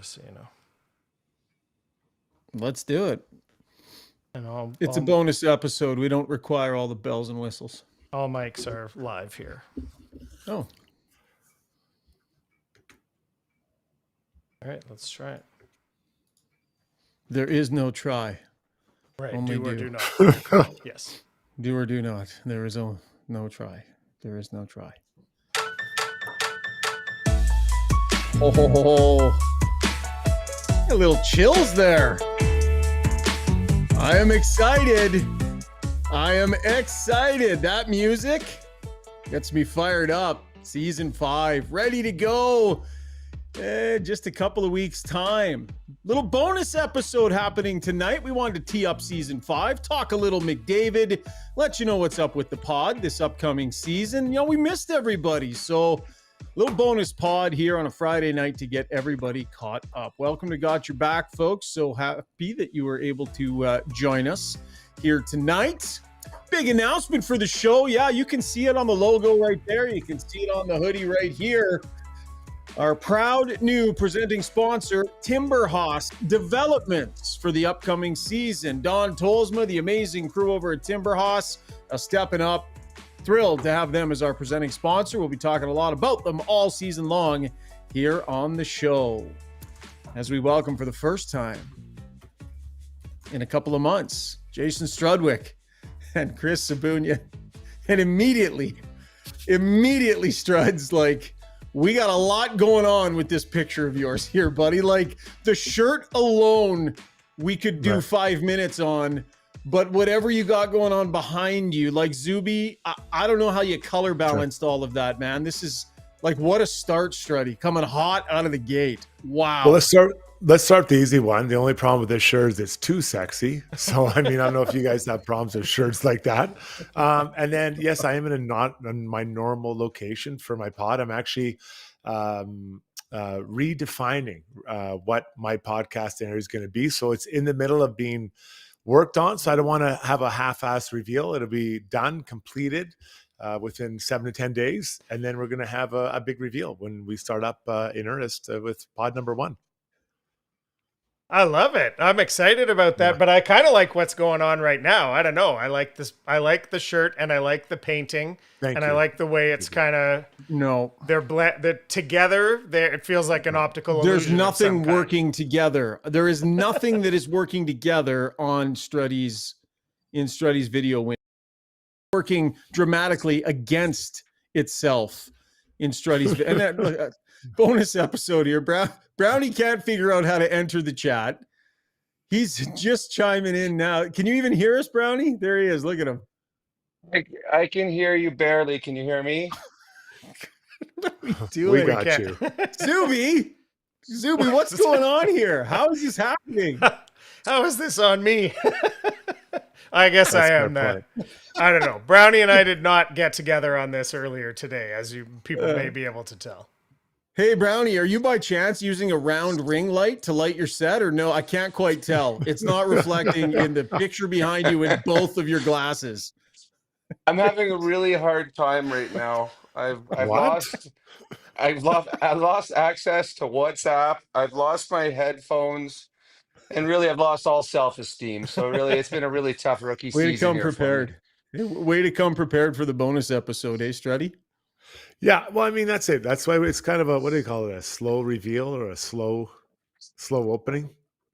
just so you know. Let's do it. And it's a bonus episode. We don't require all the bells and whistles. All mics are live here. Oh. All right, let's try it. There is no try. Right, Only do or do not. Yes. Do or do not. There is no try. There is no try. Oh, a little chills there. I am excited. That music gets me fired up. Season 5, ready to go. Just a couple of weeks' time. Little bonus episode happening tonight. We wanted to tee up Season 5, talk a little McDavid, let you know what's up with the pod this upcoming season. We missed everybody, so little bonus pod here on a Friday night to get everybody caught up. Welcome to Got Your Back, folks. So happy that you were able to join us here tonight. Big announcement for the show. Yeah, you can see it on the logo right there. You can see it on the hoodie right here. Our proud new presenting sponsor, Timberhouse Developments, for the upcoming season. Don Tolsma, the amazing crew over at Timberhouse, stepping up. Thrilled to have them as our presenting sponsor. We'll be talking a lot about them all season long here on the show. As we welcome for the first time in a couple of months, Jason Strudwick and Chris Sabunia. And immediately Strud's like, we got a lot going on with this picture of yours here, buddy. Like, the shirt alone, we could do 5 minutes on, but whatever you got going on behind you, like Zuby, I don't know how you color balanced all of that, man. This is like, what a start, Struddy, coming hot out of the gate. Wow. Well, let's start the easy one. The only problem with this shirt is it's too sexy. So, I mean, I don't know if you guys have problems with shirts like that. And then, yes, I am not in my normal location for my pod. I'm actually redefining what my podcast area is going to be. So it's in the middle of being worked on. So I don't want to have a half-ass reveal. It'll be done, completed within 7 to 10 days. And then we're going to have a big reveal when we start up in earnest with pod number 1. I love it. I'm excited about that, but I kind of like what's going on right now. I don't know. I like this. I like the shirt and I like the painting. I like the way it's kind of they're together. It feels like an optical illusion. There's nothing working together. There is nothing that is working together on Struddy's video window. Working dramatically against itself in Struddy's and that bonus episode here. Brownie can't figure out how to enter the chat. He's just chiming in now. Can you even hear us, Brownie? There he is. Look at him. I can hear you barely. Can you hear me? What are we doing? We got you. Zuby, what's going on here? How is this happening? How is this on me? I guess I am that. I don't know. Brownie and I did not get together on this earlier today, as people may be able to tell. Hey, Brownie, are you by chance using a round ring light to light your set, or no? I can't quite tell. It's not reflecting in the picture behind you in both of your glasses. I'm having a really hard time right now. I've lost access to WhatsApp. I've lost my headphones, and really I've lost all self-esteem. So really, it's been a really tough rookie season. Way to come prepared. Way to come prepared for the bonus episode, eh, Struddy? Yeah, well, I mean, that's it. That's why it's kind of a, what do you call it? A slow reveal or a slow opening?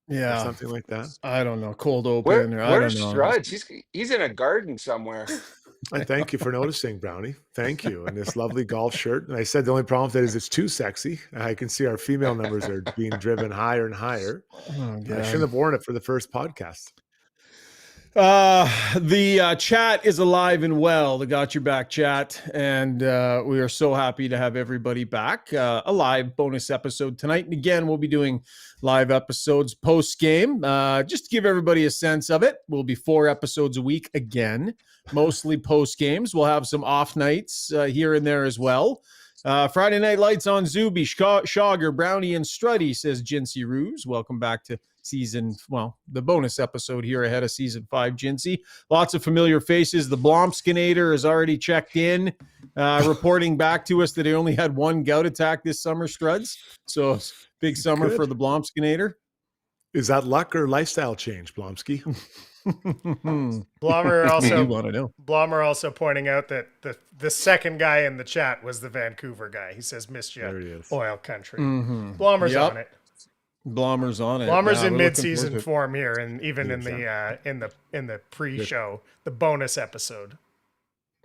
Yeah. Or something like that. I don't know. Cold open. Where's Struds? He's in a garden somewhere. And thank you for noticing, Brownie. Thank you. And this lovely golf shirt. And I said the only problem with that is it's too sexy. I can see our female numbers are being driven higher and higher. I shouldn't have worn it for the first podcast. The chat is alive and well, the Got Your Back chat, and we are so happy to have everybody back. A live bonus episode tonight, and again, we'll be doing live episodes post-game. Just to give everybody a sense of it, we'll be 4 episodes a week again, mostly post-games. We'll have some off nights here and there as well. Friday Night Lights on Zuby, Schauger, Brownie, and Struddy, says Jinsey Ruse. Welcome back to the bonus episode here ahead of season 5, Jinsey. Lots of familiar faces. The Blomskinator has already checked in, reporting back to us that he only had one gout attack this summer, Struds. So Big summer for the Blomskinator. Is that luck or lifestyle change, Blomsky? Blommer also pointing out that the second guy in the chat was the Vancouver guy. He says, "Missed you, oil country." Blommer's on it. Blommer's on it. Blommer's in mid-season form here, and even in the pre-show, the bonus episode.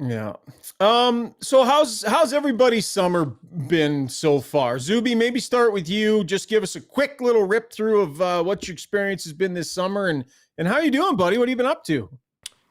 Yeah. So how's everybody's summer been so far? Zuby, maybe start with you. Just give us a quick little rip through of what your experience has been this summer, and how you doing, buddy? What have you been up to?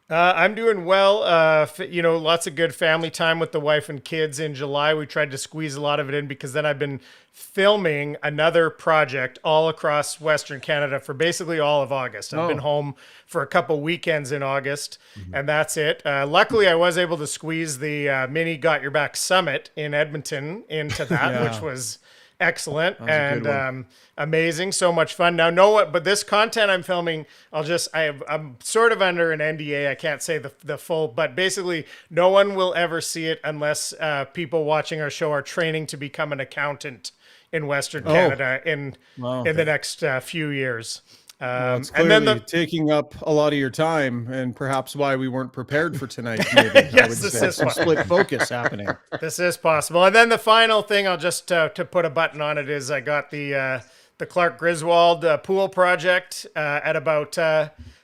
I'm doing well. Lots of good family time with the wife and kids in July. We tried to squeeze a lot of it in because then I've been filming another project all across Western Canada for basically all of August. I've been home for a couple weekends in August, and that's it. Luckily, I was able to squeeze the mini Got Your Back Summit in Edmonton into that, which was excellent and amazing. So much fun. Now, but this content I'm filming, I'm sort of under an NDA. I can't say the full, but basically no one will ever see it unless people watching our show are training to become an accountant in Western Canada in the next few years. It's clearly taking up a lot of your time, and perhaps why we weren't prepared for tonight. Maybe. Yes, this is some split focus happening. This is possible. And then the final thing, I'll just to put a button on it, is I got the Clark Griswold pool project at about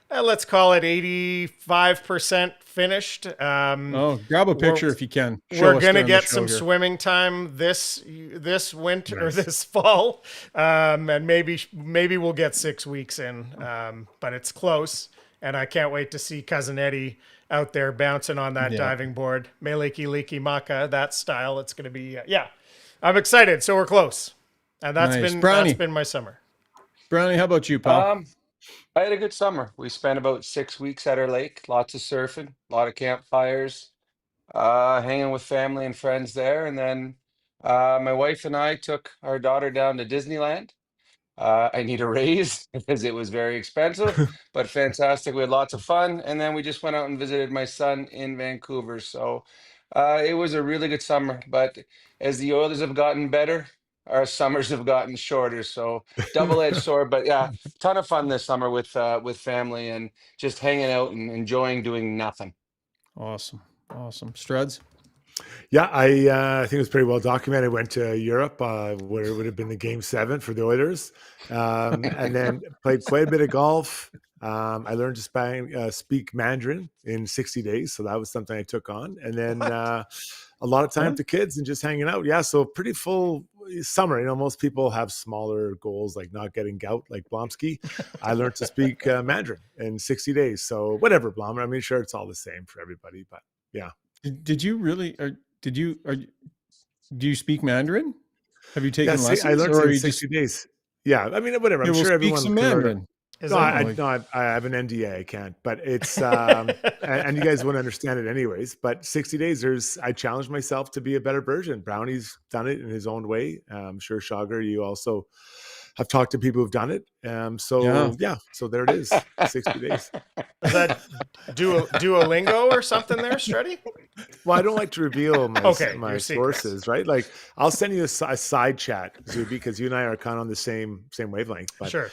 let's call it 85% finished. Grab a picture if you can. We're gonna get some swimming time this winter or this fall, and maybe we'll get 6 weeks in. But it's close, and I can't wait to see cousin Eddie out there bouncing on that diving board, Meliki Liki Maka, that style. It's gonna be I'm excited. So we're close, and that's been my summer. Brownie, how about you, pal? I had a good summer. We spent about 6 weeks at our lake, lots of surfing, a lot of campfires, hanging with family and friends there. And then my wife and I took our daughter down to Disneyland. I need a raise because it was very expensive, but fantastic. We had lots of fun. And then we just went out and visited my son in Vancouver. So it was a really good summer. But as the Oilers have gotten better, our summers have gotten shorter. So double-edged sword. But yeah, ton of fun this summer with family and just hanging out and enjoying doing nothing. Awesome. Struds? Yeah, I think it was pretty well documented. Went to Europe where it would have been the Game 7 for the Oilers, and then played quite a bit of golf. I learned to speak Mandarin in 60 days, so that was something I took on. And then a lot of time with the kids and just hanging out. Yeah, so pretty full summer. Most people have smaller goals like not getting gout like Blomsky. I learned to speak Mandarin in 60 days. So whatever, Blommer. I mean, sure, it's all the same for everybody, but yeah. Did you really? Do you speak Mandarin? Have you taken lessons? I learned it in 60 days. Yeah, I mean, whatever. I'm sure everyone speaks Mandarin. I have an NDA. I can't, but it's and you guys wouldn't understand it anyways. But 60 days, I challenged myself to be a better version. Brownie's done it in his own way. I'm sure Shogger, you also have talked to people who've done it. So there it is. 60 days. Is that Duolingo or something there, Struddy? Well, I don't like to reveal my sources, right? Like I'll send you a side chat, Zuby, because you and I are kind of on the same wavelength. But sure.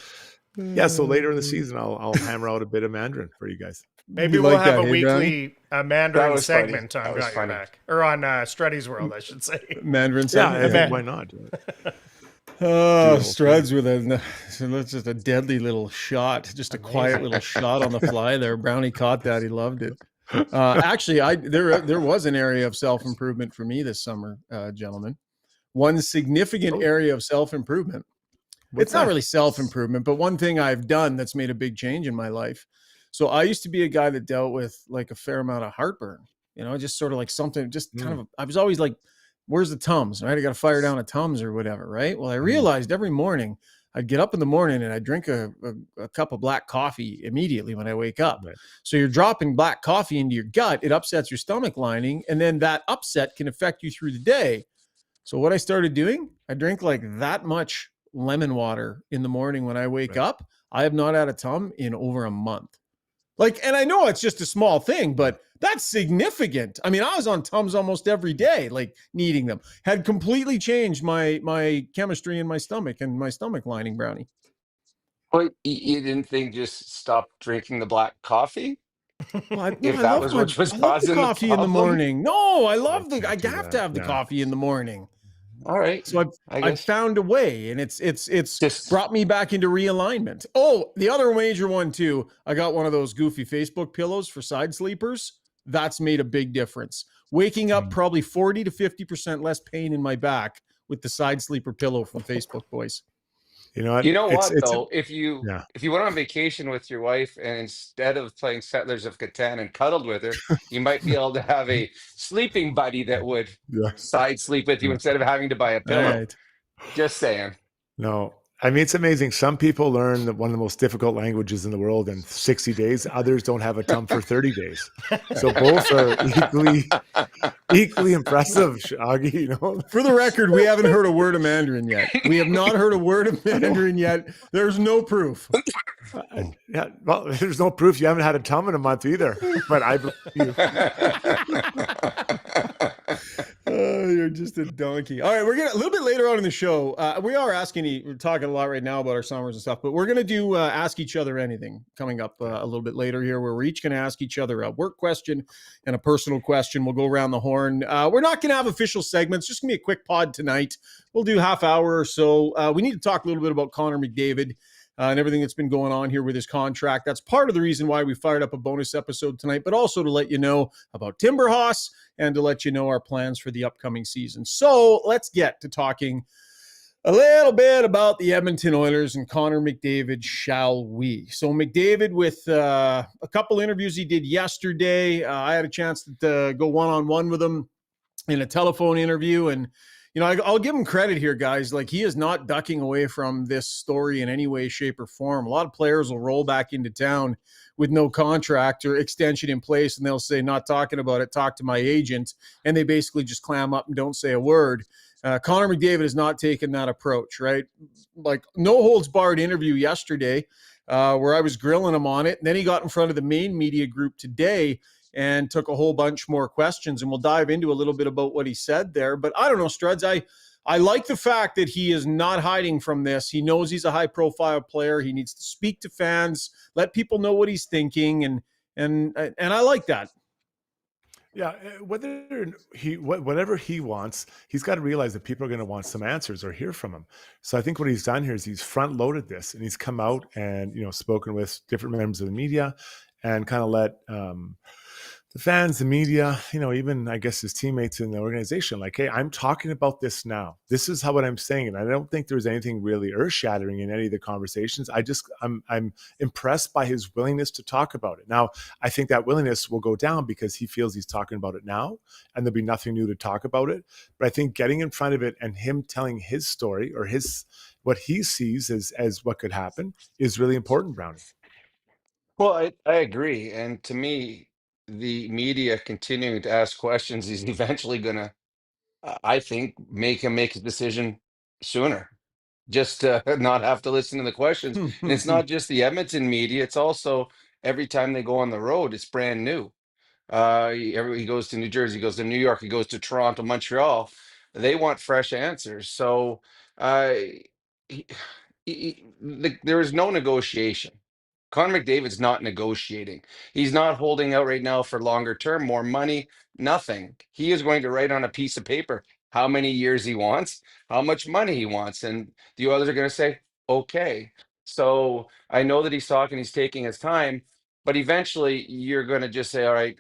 Yeah, so later in the season, I'll hammer out a bit of Mandarin for you guys. Maybe we'll have a weekly Mandarin segment on Got Your Back, or on Struddy's World, I should say. Mandarin segment. Yeah, why not? Struds with that's just a deadly little shot, just a quiet little shot on the fly there. Brownie caught that; he loved it. Actually, there was an area of self-improvement for me this summer, gentlemen. One significant area of self-improvement. It's not really self-improvement, but one thing I've done that's made a big change in my life. So I used to be a guy that dealt with like a fair amount of heartburn, just sort of like something, just kind of, I was always like, where's the Tums, right? I got to fire down a Tums or whatever, right? Well, I realized every morning I'd get up in the morning and I'd drink a cup of black coffee immediately when I wake up. Right. So you're dropping black coffee into your gut. It upsets your stomach lining. And then that upset can affect you through the day. So what I started doing, I drink like that much lemon water in the morning when I wake up. I have not had a Tum in over a month. Like, and I know it's just a small thing, but that's significant. I mean, I was on Tums almost every day, like needing them. Had completely changed my chemistry in my stomach and my stomach lining, Brownie. Well, you didn't think just stop drinking the black coffee Well, if that was what was I love the causing the coffee in the problem? morning. No, I I can't do have to that. have the Yeah. coffee in the morning. All right, So I I've guess found a way, and it's just brought me back into realignment. Oh, the other major one too. I got one of those goofy Facebook pillows for side sleepers. That's made a big difference. Waking up Mm. probably 40 to 50% less pain in my back with the side sleeper pillow from Facebook Boys. You know what? you know what It's though, if you yeah. if you went on vacation with your wife and instead of playing Settlers of Catan and cuddled with her, you might be able to have a sleeping buddy that would Yeah. side sleep with you Yeah. instead of having to buy a All pillow. right. Just saying. No, I mean, it's amazing. Some people learn one of the most difficult languages in the world in 60 days. Others don't have a tum for 30 days. So both are equally impressive, Augie, you know. For the record, we haven't heard a word of Mandarin yet. We have not heard a word of Mandarin yet. There's no proof. Yeah, well, there's no proof you haven't had a tum in a month either, but I believe you. Oh, you're just a donkey. All right, we're gonna a little bit later on in the show. We are we're talking a lot right now about our summers and stuff, but we're gonna do ask each other anything coming up a little bit later here, where we're each gonna ask each other a work question and a personal question. We'll go around the horn. We're not gonna have official segments. Just gonna be a quick pod tonight. We'll do half hour or so. We need to talk a little bit about Connor McDavid. And everything that's been going on here with his contract. That's part of the reason why we fired up a bonus episode tonight, but also to let you know about Timberhouse and to let you know our plans for the upcoming season. So let's get to talking a little bit about the Edmonton Oilers and Connor McDavid, shall we? So McDavid, with a couple interviews he did yesterday, I had a chance to go one-on-one with him in a telephone interview, and you know, I'll give him credit here, guys. Like, he is not ducking away from this story in any way, shape, or form. A lot of players will roll back into town with no contract or extension in place, and they'll say, not talking about it, talk to my agent. And they basically just clam up and don't say a word. Connor McDavid has not taken that approach, right? Like, no holds barred interview yesterday where I was grilling him on it. And then he got in front of the main media group today and took a whole bunch more questions. And we'll dive into a little bit about what he said there. But I don't know, Struds, I like the fact that he is not hiding from this. He knows he's a high-profile player. He needs to speak to fans, let people know what he's thinking, and I like that. Yeah, whatever he wants, he's got to realize that people are going to want some answers or hear from him. So I think what he's done here is he's front loaded this, and he's come out and spoken with different members of the media, and kind of let the fans, the media, even I guess his teammates in the organization, like, hey, I'm talking about this now. This is what I'm saying. And I don't think there's anything really earth-shattering in any of the conversations. I'm impressed by his willingness to talk about it. Now, I think that willingness will go down because he feels he's talking about it now and there'll be nothing new to talk about it. But I think getting in front of it and him telling his story or what he sees as what could happen is really important, Brownie. Well, I agree. And to me, the media continuing to ask questions is eventually going to, I think, make him make his decision sooner, just to not have to listen to the questions. And it's not just the Edmonton media, it's also every time they go on the road, it's brand new. He goes to New Jersey, he goes to New York, he goes to Toronto, Montreal. They want fresh answers. So uh, he, there is no negotiation. Connor McDavid's not negotiating. He's not holding out right now for longer term, more money, nothing. He is going to write on a piece of paper how many years he wants, how much money he wants, and the others are going to say, okay. So I know that he's talking, he's taking his time, but eventually you're going to just say, all right,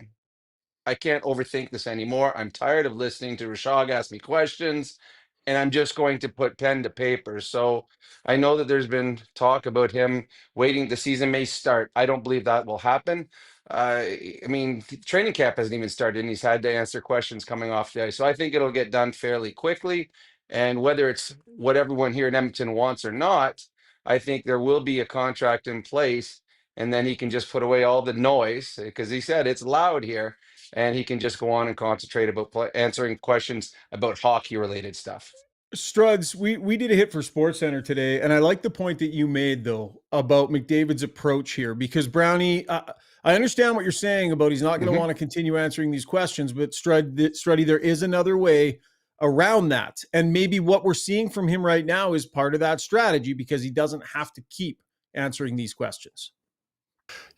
I can't overthink this anymore. I'm tired of listening to Rishaug ask me questions, and I'm just going to put pen to paper. So I know that there's been talk about him waiting. The season may start. I don't believe that will happen. I mean, training camp hasn't even started, and he's had to answer questions coming off the ice. So I think it'll get done fairly quickly. And whether it's what everyone here in Edmonton wants or not, I think there will be a contract in place, and then he can just put away all the noise because he said it's loud here, and he can just go on and concentrate about answering questions about hockey related stuff. Struds, we did a hit for Sports Center today, and I like the point that you made though about McDavid's approach here, because Brownie, I understand what you're saying about he's not going to Hmm. want to continue answering these questions, but Struddy, there is another way around that, and maybe what we're seeing from him right now is part of that strategy because he doesn't have to keep answering these questions.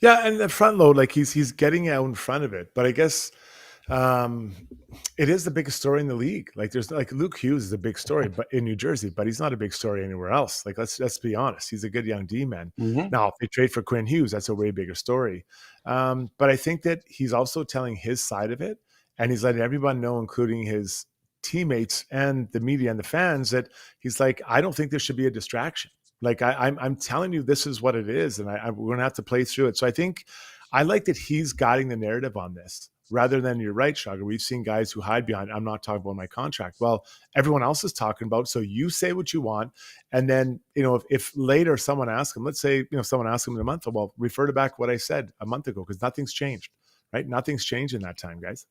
Yeah, and the front load, like he's getting out in front of it. But I guess um, it is the biggest story in the league. Like there's like Luke Hughes is a big story, but in New Jersey, but he's not a big story anywhere else. Like let's be honest, he's a good young D man. Hmm. Now, if they trade for Quinn Hughes, that's a way bigger story. But I think that he's also telling his side of it, and he's letting everyone know, including his teammates and the media and the fans, that he's like, I don't think there should be a distraction. Like I'm telling you, this is what it is, and we're gonna have to play through it. So I think I like that he's guiding the narrative on this rather than you're right, Shugger. We've seen guys who hide behind, I'm not talking about my contract. Well, everyone else is talking about, so you say what you want. And then, if later someone asks him, let's say, someone asks him in a month, well, refer to back what I said a month ago, because nothing's changed, right? Nothing's changed in that time, guys.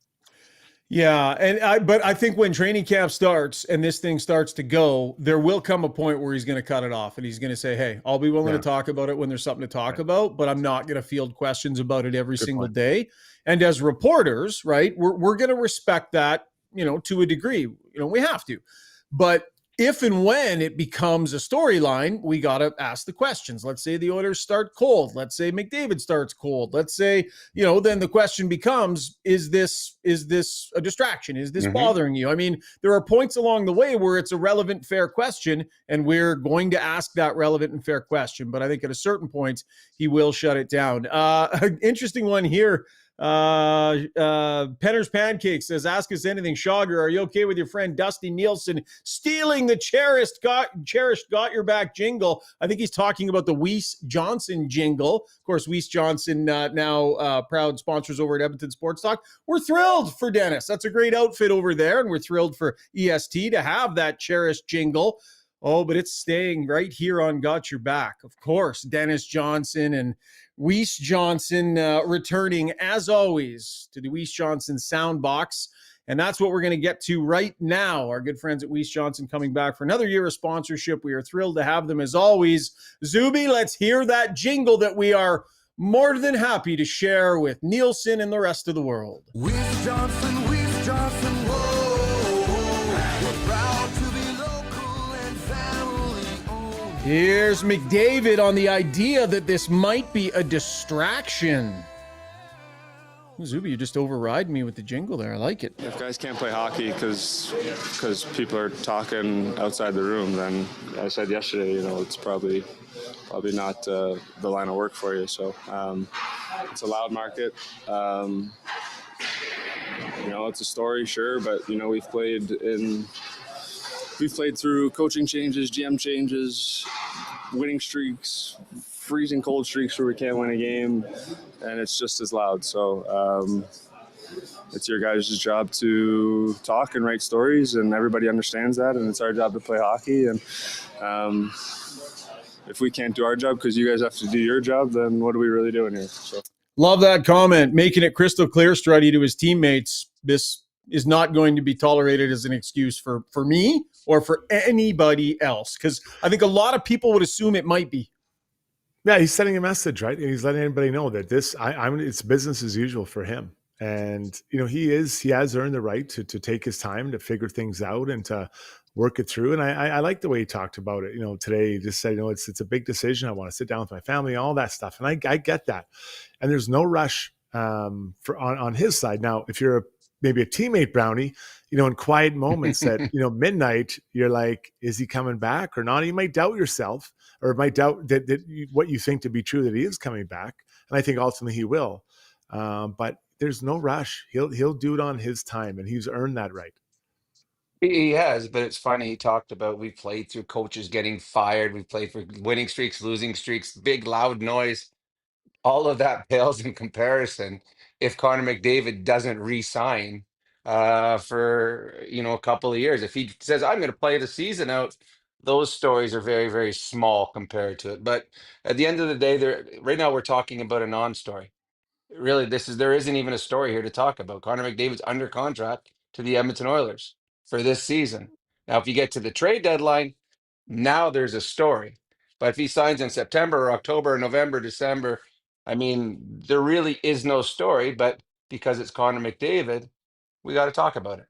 Yeah, but I think when training camp starts and this thing starts to go, there will come a point where he's going to cut it off and he's going to say, "Hey, I'll be willing to talk about it when there's something to talk about, but I'm not going to field questions about it every Good single point. day." And as reporters, right, we're going to respect that, to a degree. We have to. But if and when it becomes a storyline, we got to ask the questions. Let's say the Oilers start cold. Let's say McDavid starts cold. Let's say, then the question becomes, is this a distraction? Is this Hmm. bothering you? I mean, there are points along the way where it's a relevant, fair question, and we're going to ask that relevant and fair question. But I think at a certain point, he will shut it down. Interesting one here. Penner's Pancake says, ask us anything. Shogger, are you okay with your friend Dusty Nielsen stealing the cherished got your back jingle? I think he's talking about the Weiss Johnson jingle. Of course, Weiss Johnson now proud sponsors over at Edmonton Sports Talk. We're thrilled for Dennis. That's a great outfit over there, and we're thrilled for EST to have that cherished jingle. Oh, but it's staying right here on Got Your Back. Of course, Dennis Johnson and Weiss Johnson returning, as always, to the Weiss Johnson Soundbox. And that's what we're going to get to right now. Our good friends at Weiss Johnson coming back for another year of sponsorship. We are thrilled to have them as always. Zuby, let's hear that jingle that we are more than happy to share with Nielsen and the rest of the world. Weiss Johnson, whoa. We're proud to be local and family owned. Here's McDavid on the idea that this might be a distraction. Zuby, you just override me with the jingle there. I like it. If guys can't play hockey because people are talking outside the room, then I said yesterday, it's probably not the line of work for you. So it's a loud market. It's a story, sure, but we've played through coaching changes, GM changes, winning streaks, freezing cold streaks where we can't win a game, and it's just as loud. So it's your guys' job to talk and write stories, and everybody understands that, and it's our job to play hockey. And if we can't do our job because you guys have to do your job, then what are we really doing here? So. Love that comment, making it crystal clear, Struddy, to his teammates. This is not going to be tolerated as an excuse for me or for anybody else, because I think a lot of people would assume it might be. Yeah, he's sending a message, right? And he's letting everybody know that it's business as usual for him. And he has earned the right to take his time to figure things out and to work it through. And I like the way he talked about it. Today he just said, it's a big decision. I want to sit down with my family, all that stuff. And I get that. And there's no rush on his side. Now, if you're maybe a teammate, Brownie, in quiet moments at midnight, you're like, is he coming back or not? You might doubt yourself, or might doubt that what you think to be true, that he is coming back. And I think ultimately he will. But there's no rush. He'll do it on his time, and he's earned that right. He has, but it's funny. He talked about we played through coaches getting fired. We played for winning streaks, losing streaks, big loud noise. All of that pales in comparison if Connor McDavid doesn't re-sign for a couple of years. If he says I'm going to play the season out, those stories are very, very small compared to it. But at the end of the day, right now we're talking about a non-story. Really, there isn't even a story here to talk about. Connor McDavid's under contract to the Edmonton Oilers for this season. Now, if you get to the trade deadline, now there's a story. But if he signs in September or October or November, December, I mean, there really is no story. But because it's Connor McDavid, we got to talk about it.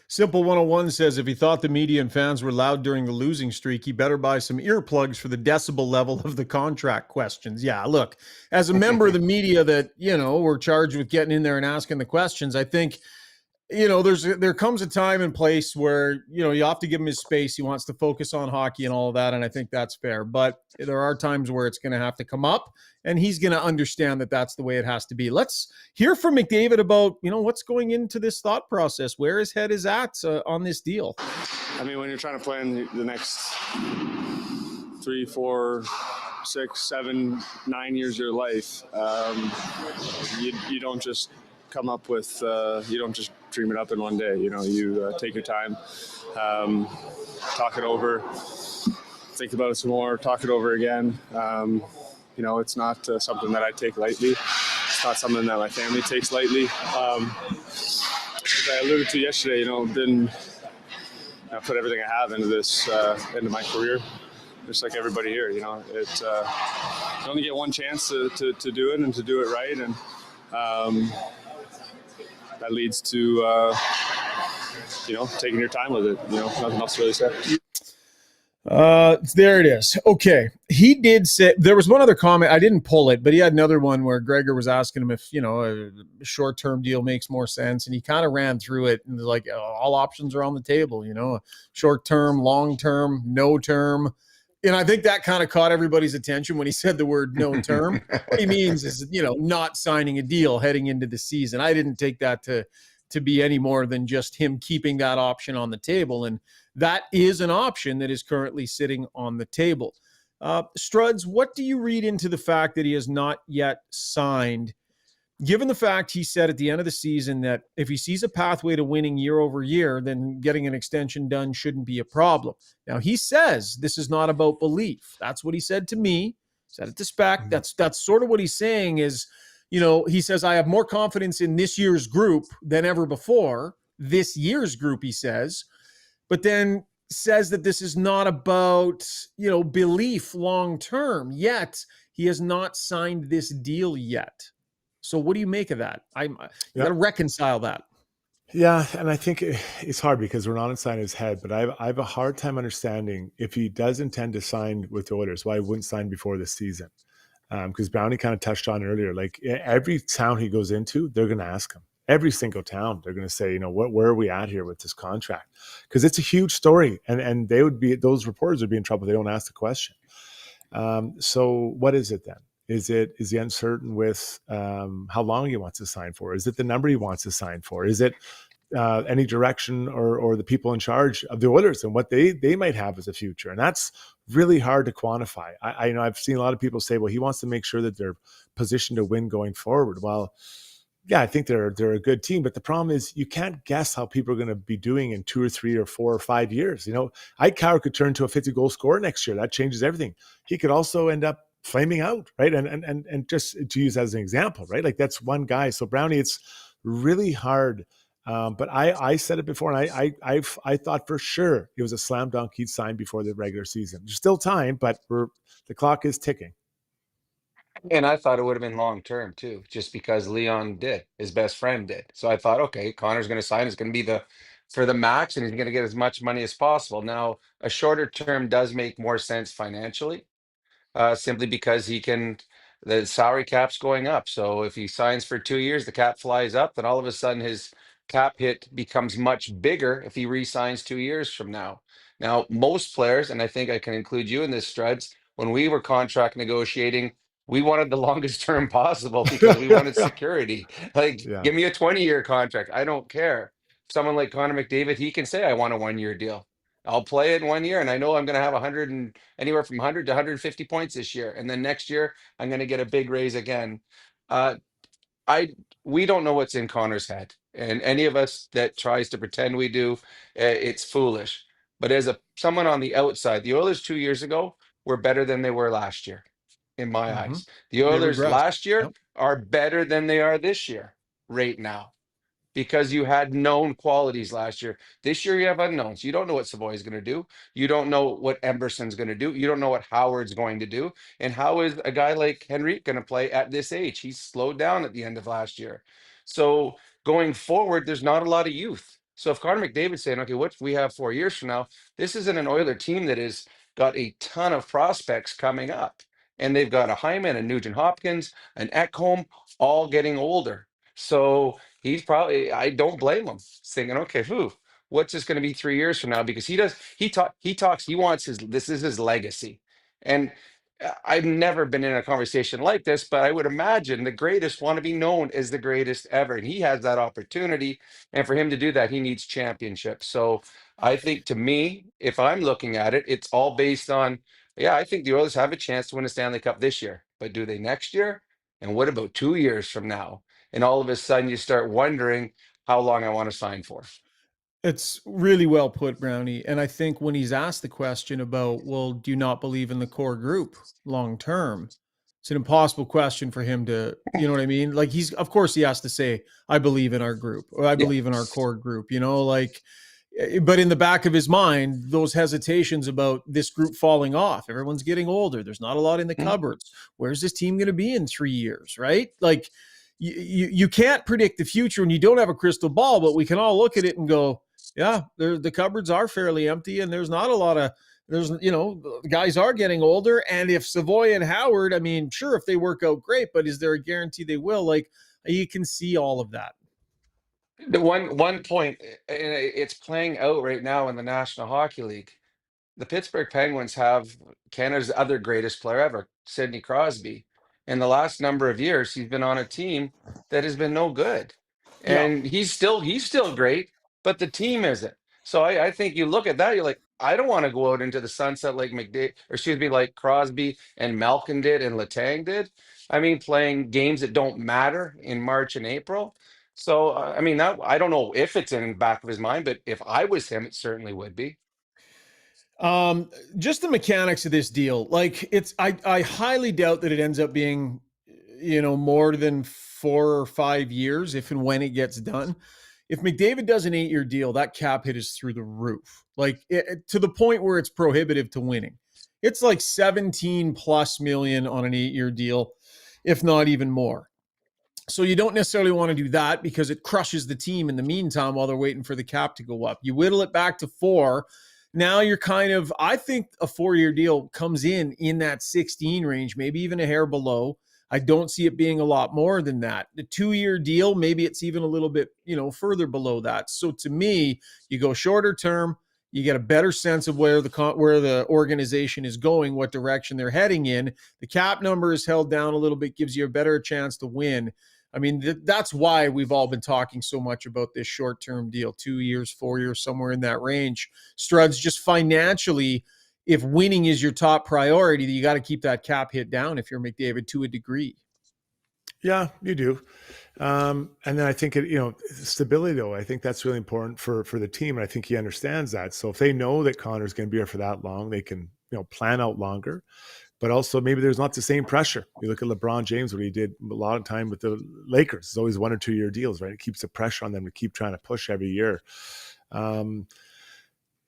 Simple 101 says if he thought the media and fans were loud during the losing streak, he better buy some earplugs for the decibel level of the contract questions. Yeah, look, as a member of the media that, we're charged with getting in there and asking the questions, I think, there comes a time and place where, you have to give him his space. He wants to focus on hockey and all of that. And I think that's fair. But there are times where it's going to have to come up, and he's going to understand that that's the way it has to be. Let's hear from McDavid about, what's going into this thought process, where his head is at on this deal. I mean, when you're trying to plan the next 3, 4, 6, 7, 9 years of your life, you don't just come up with, you don't just dream it up in one day. You take your time, talk it over, think about it some more, talk it over again. It's not something that I take lightly. It's not something that my family takes lightly. As I alluded to yesterday, I put everything I have into this, into my career, just like everybody here. You only get one chance to do it and to do it right, and that leads to taking your time with it. Nothing else to really say. There it is. Okay. He did say there was one other comment. I didn't pull it, but he had another one where Gregor was asking him if, a short-term deal makes more sense. And he kind of ran through it and was like, all options are on the table, short-term, long-term, no term. And I think that kind of caught everybody's attention when he said the word no term. What he means is, not signing a deal heading into the season. I didn't take that to be any more than just him keeping that option on the table. And that is an option that is currently sitting on the table. Struds, what do you read into the fact that he has not yet signed, given the fact he said at the end of the season that if he sees a pathway to winning year over year, then getting an extension done shouldn't be a problem. Now, he says this is not about belief. That's what he said to me, said it to Spec. That's sort of what he's saying is, he says, I have more confidence in this year's group than ever before. This year's group, he says, but then says that this is not about, belief long-term, yet he has not signed this deal yet. So what do you make of that? You got to reconcile that. Yeah, and I think it's hard because we're not inside his head, but I have a hard time understanding if he does intend to sign with the Oilers, why he wouldn't sign before this season. Because Brownie kind of touched on earlier, like every town he goes into, they're going to ask him. Every single town, they're going to say, where are we at here with this contract? Because it's a huge story, and those reporters would be in trouble if they don't ask the question. So what is it then? Is he uncertain with how long he wants to sign for? Is it the number he wants to sign for? Is it any direction or the people in charge of the Oilers and what they might have as a future? And that's really hard to quantify. I've seen a lot of people say, well, he wants to make sure that they're positioned to win going forward. Well, yeah, I think they're a good team, but the problem is you can't guess how people are going to be doing in 2 or 3 or 4 or 5 years. Ike Coward could turn to a 50-goal scorer next year. That changes everything. He could also end up flaming out, right? And just to use as an example, right? Like that's one guy. So Brownie, it's really hard. But I said it before, and I thought for sure it was a slam dunk he'd sign before the regular season. There's still time, but the clock is ticking. And I thought it would have been long term too, just because Leon did, his best friend did. So I thought, okay, Connor's going to sign. It's going to be for the max, and he's going to get as much money as possible. Now, a shorter term does make more sense financially, simply because the salary cap's going up. So if he signs for 2 years, the cap flies up, then all of a sudden his cap hit becomes much bigger if he re-signs 2 years from now. Now, most players, and I think I can include you in this, Struds, when we were contract negotiating, we wanted the longest term possible because we wanted security. Like, Yeah. give me a 20-year contract. I don't care. Someone like Connor McDavid, he can say, I want a 1-year deal. I'll play it 1 year, and I know I'm going to have 100 and anywhere from 100 to 150 points this year, and then next year I'm going to get a big raise again. Uh, we don't know what's in Connor's head, and any of us that tries to pretend we do, it's foolish. But as someone on the outside, the Oilers 2 years ago were better than they were last year, in my eyes. The They Oilers regressed. last year Yep. are better than they are this year, right now. because you had known qualities last year. This year you have unknowns. You don't know what Savoy is going to do. You don't know what Emberson's going to do. You don't know what Howard's going to do. And how is a guy like Henrique going to play at this age? He's slowed down at the end of last year. So going forward, there's not a lot of youth. So if Connor McDavid's saying, okay, what we have 4 years from now, this isn't an Oiler team that has got a ton of prospects coming up. And they've got a Hyman, a Nugent Hopkins, an Ekholm, all getting older. So he's probably, I don't blame him, thinking, okay, what's this going to be 3 years from now? Because he talks, he wants this is his legacy. And I've never been in a conversation like this, but I would imagine the greatest want to be known as the greatest ever. And he has that opportunity. And for him to do that, he needs championships. So I think, to me, if I'm looking at it, it's all based on, yeah, I think the Oilers have a chance to win a Stanley Cup this year, but do they next year? And what about 2 years from now? And all of a sudden you start wondering how long I want to sign for. It's really well put, Brownie. And I think when he's asked the question about, well, do you not believe in the core group long term? It's an impossible question for him to, you know what I mean? Like, of course he has to say, I believe in our group, or I believe in our core group, like, but in the back of his mind, those hesitations about this group falling off, everyone's getting older. There's not a lot in the cupboards. Where's this team going to be in 3 years? Right? Like, you can't predict the future and you don't have a crystal ball, but we can all look at it and go, yeah, the cupboards are fairly empty and there's not a lot of, guys are getting older. And if Savoy and Howard, I mean, sure, if they work out, great, but is there a guarantee they will? Like, you can see all of that. The one point, and it's playing out right now in the National Hockey League. The Pittsburgh Penguins have Canada's other greatest player ever, Sidney Crosby. In the last number of years, he's been on a team that has been no good. And he's still great, but the team isn't. So I think you look at that, you're like, I don't want to go out into the sunset like McDavid, or excuse me, like Crosby and Malkin did and Letang did. I mean, playing games that don't matter in March and April. So I mean, that I don't know if it's in the back of his mind, but if I was him, it certainly would be. Just the mechanics of this deal. Like, I highly doubt that it ends up being, more than 4 or 5 years, if and when it gets done. If McDavid does an 8-year deal, that cap hit is through the roof, like to the point where it's prohibitive to winning. It's like 17 plus million on an 8-year deal, if not even more. So you don't necessarily want to do that because it crushes the team in the meantime while they're waiting for the cap to go up. You whittle it back to 4. Now you're kind of, I think a 4-year deal comes in that 16 range, maybe even a hair below. I don't see it being a lot more than that. The 2-year deal, maybe it's even a little bit, further below that. So to me, you go shorter term, you get a better sense of where the organization is going, what direction they're heading in. The cap number is held down a little bit, gives you a better chance to win. I mean, that's why we've all been talking so much about this short-term deal, 2 years, 4 years, somewhere in that range. Struds, just financially, if winning is your top priority, you got to keep that cap hit down if you're McDavid to a degree. Yeah, you do. And then I think, stability, though, I think that's really important for the team. And I think he understands that. So if they know that Connor's going to be here for that long, they can, plan out longer. But also maybe there's not the same pressure. You look at LeBron James, what he did a lot of time with the Lakers. It's always 1 or 2 year deals, right? It keeps the pressure on them to keep trying to push every year. I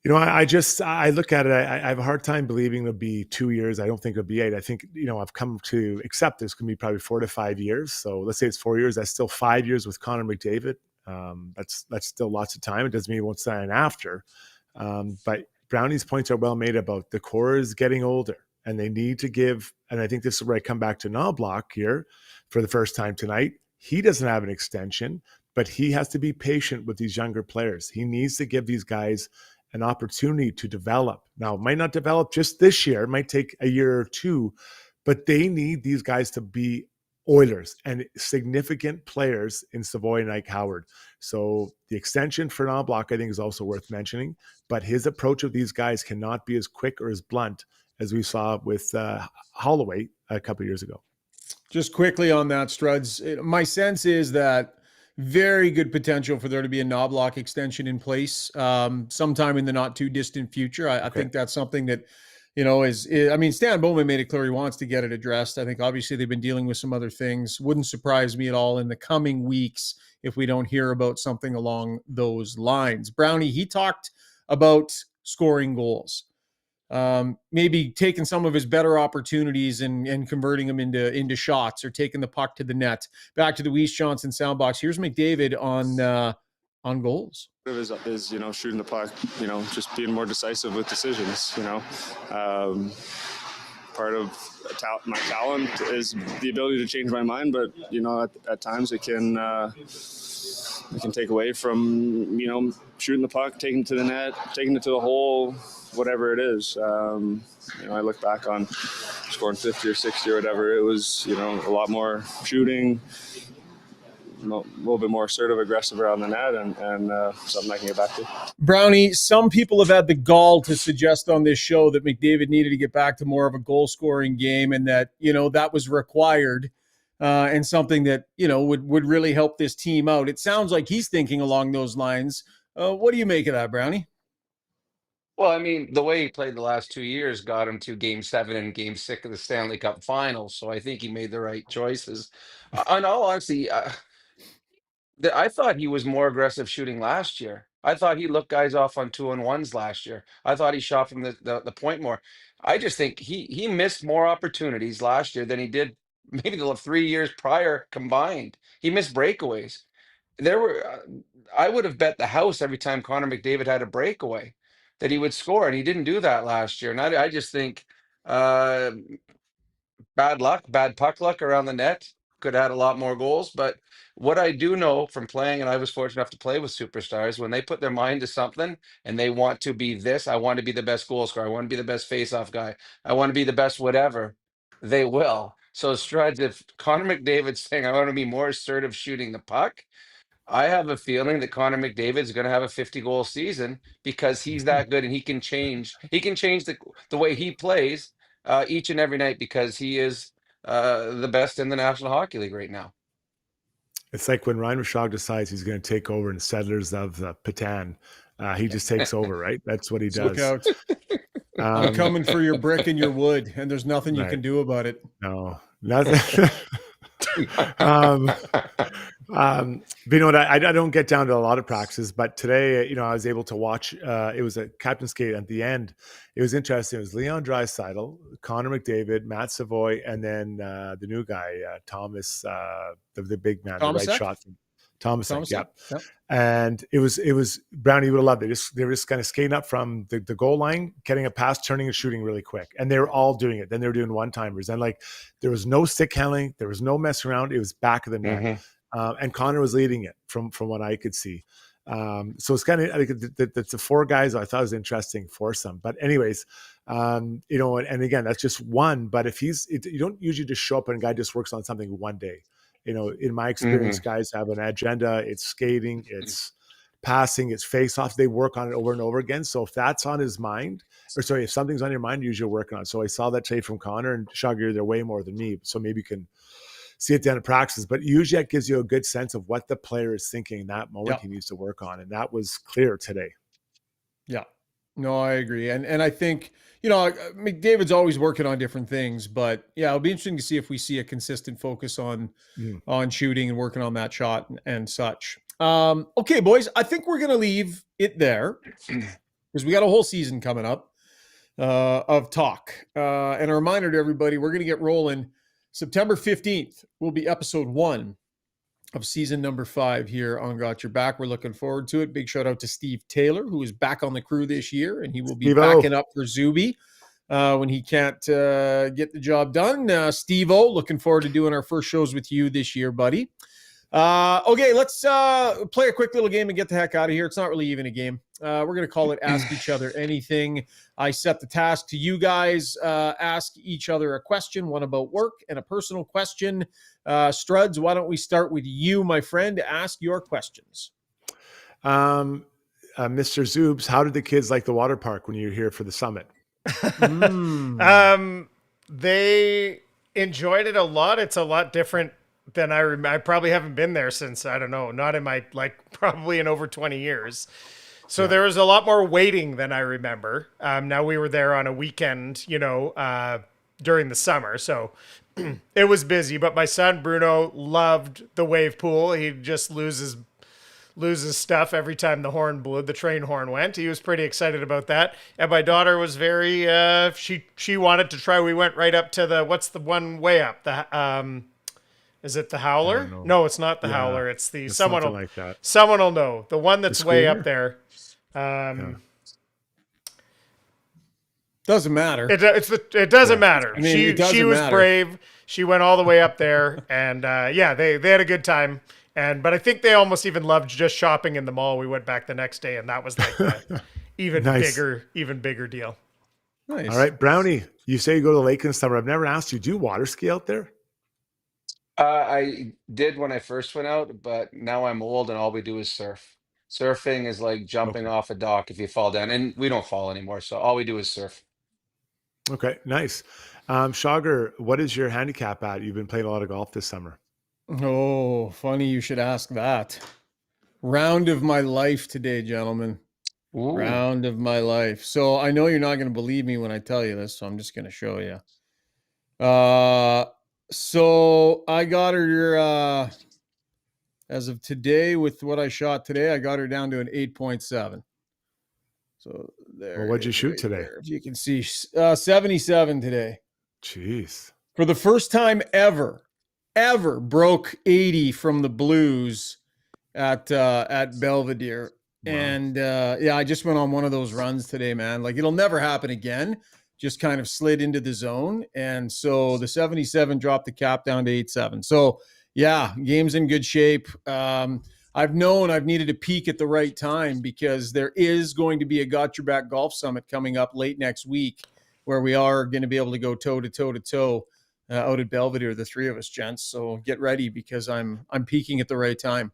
look at it. I have a hard time believing it'll be 2 years. I don't think it'll be 8. I think, I've come to accept this can be probably 4 to 5 years. So let's say it's 4 years. That's still 5 years with Connor McDavid. That's still lots of time. It doesn't mean he won't sign after. But Brownie's points are well made about the core is getting older. And they need to give, and I think this is where I come back to Knobloch here for the first time tonight. He doesn't have an extension, but he has to be patient with these younger players. He needs to give these guys an opportunity to develop. Now, it might not develop just this year. It might take a year or two, but they need these guys to be Oilers and significant players in Savoy and Ike Howard. So the extension for Knobloch, I think, is also worth mentioning, but his approach of these guys cannot be as quick or as blunt as we saw with Holloway a couple of years ago. Just quickly on that, Struds, my sense is that very good potential for there to be a Knobloch extension in place sometime in the not too distant future. I think that's something that I mean, Stan Bowman made it clear he wants to get it addressed. I think obviously they've been dealing with some other things. Wouldn't surprise me at all in the coming weeks if we don't hear about something along those lines. Brownie, he talked about scoring goals. Maybe taking some of his better opportunities and converting them into shots, or taking the puck to the net. Back to the Weiss Johnson soundbox. Here's McDavid on goals. Is shooting the puck, just being more decisive with decisions. Part of my talent is the ability to change my mind, but at times it can take away from shooting the puck, taking it to the net, taking it to the hole, whatever it is. I look back on scoring 50 or 60 or whatever. It was a lot more shooting, a little bit more assertive, aggressive around the net, and something I can get back to. Brownie, some people have had the gall to suggest on this show that McDavid needed to get back to more of a goal-scoring game, and that that was required, and something that would really help this team out. It sounds like he's thinking along those lines. What do you make of that, Brownie? Well, I mean, the way he played the last 2 years got him to Game 7 and Game 6 of the Stanley Cup Finals, so I think he made the right choices. In all honesty, I thought he was more aggressive shooting last year. I thought he looked guys off on 2-on-1s last year. I thought he shot from the point more. I just think he missed more opportunities last year than he did maybe the 3 years prior combined. He missed breakaways. There were I would have bet the house every time Connor McDavid had a breakaway that he would score, and he didn't do that last year. And I just think uh, bad luck, bad puck luck around the net. Could have had a lot more goals. But what I do know from playing, and I was fortunate enough to play with superstars, when they put their mind to something and they want to be this, I want to be the best goal scorer, I want to be the best face-off guy, I want to be the best whatever, they will. So Struds, if Connor McDavid's saying I want to be more assertive shooting the puck, I have a feeling that Connor McDavid is going to have a 50-goal season because he's that good, and he can change. He can change the way he plays each and every night because he is the best in the National Hockey League right now. It's like when Ryan Rishaug decides he's going to take over in Settlers of Patan. He just takes over, right? That's what he does. Look out. I'm coming for your brick and your wood, and there's nothing you can do about it. No, nothing. But you know what? I don't get down to a lot of practices, but today, I was able to watch. It was a captain's skate at the end. It was interesting. It was Leon Draisaitl, Connor McDavid, Matt Savoy, and then the new guy, Thomas, the big man, Thomas the right Eck? shot. Thomas, yeah. Yep. And it was Brownie would have loved it. They were just kind of skating up from the goal line, getting a pass, turning and shooting really quick. And they were all doing it. Then they were doing one-timers. And there was no stick handling. There was no mess around. It was back of the net. Mm-hmm. And Connor was leading it from what I could see. So it's kind of, I think the four guys I thought was interesting foursome. But anyways, and again, that's just one. But if you don't usually just show up and a guy just works on something one day. In my experience, guys have an agenda. It's skating, it's passing, it's face-offs. They work on it over and over again. So if that's on his mind, if something's on your mind, usually you're working on it. So I saw that today from Connor, and Shug, you're there way more than me. So maybe you can see it down at practice. But usually that gives you a good sense of what the player is thinking in that moment he needs to work on. And that was clear today. Yeah. No, I agree. And I think, McDavid's always working on different things, but it'll be interesting to see if we see a consistent focus on shooting and working on that shot and such. Okay, boys, I think we're going to leave it there because we got a whole season coming up of talk. And a reminder to everybody, we're going to get rolling September 15th will be episode 1 of season number 5 here on Got Your Back. We're looking forward to it. Big shout out to Steve Taylor, who is back on the crew this year, and he will be backing up for Zuby when he can't get the job done. Steve-O, looking forward to doing our first shows with you this year, buddy. Okay, let's play a quick little game and get the heck out of here. It's not really even a game. We're going to call it Ask Each Other Anything. I set the task to you guys. Ask each other a question, one about work and a personal question. Struds, why don't we start with you, my friend, to ask your questions? Mr. Zoobs, how did the kids like the water park when you were here for the summit? They enjoyed it a lot. It's a lot different than I remember. I probably haven't been there since, I don't know, not in my, probably in over 20 years. So there was a lot more waiting than I remember. Now we were there on a weekend, during the summer, so it was busy. But my son Bruno loved the wave pool. He just loses stuff every time the train horn went. He was pretty excited about that. And my daughter was very she wanted to try. We went right up to what's the one way up? Is it the Howler? No, it's not the Howler. It's someone will like that. Someone will know. The one that's way up there. Doesn't matter. It doesn't matter. I mean, she was brave. She went all the way up there, and they had a good time. But I think they almost even loved just shopping in the mall. We went back the next day, and that was like the even bigger deal. Nice. All right, Brownie, you say you go to the lake in the summer. I've never asked you, do you water ski out there? I did when I first went out, but now I'm old and all we do is surf. Surfing is like jumping Okay. off a dock if you fall down, and we don't fall anymore, so all we do is surf. Okay, nice. Shogger, what is your handicap at? You've been playing a lot of golf this summer. Oh, funny you should ask that. Round of my life today, gentlemen. Ooh. Round of my life. So I know you're not going to believe me when I tell you this, so I'm just going to show you. So I got her as of today with what I shot today, I got her down to an 8.7. So there. Well, what'd you shoot today? There. If you can see, 77 today. Jeez. For the first time ever broke 80 from the Blues at Belvedere. Wow. And I just went on one of those runs today, man. Like, it'll never happen again. Just kind of slid into the zone. And so the 77 dropped the cap down to 8.7. So yeah, game's in good shape. I've known I've needed to peak at the right time because there is going to be a Got Your Back Golf Summit coming up late next week where we are going to be able to go toe to toe out at Belvedere, the three of us, gents. So get ready because I'm peaking at the right time.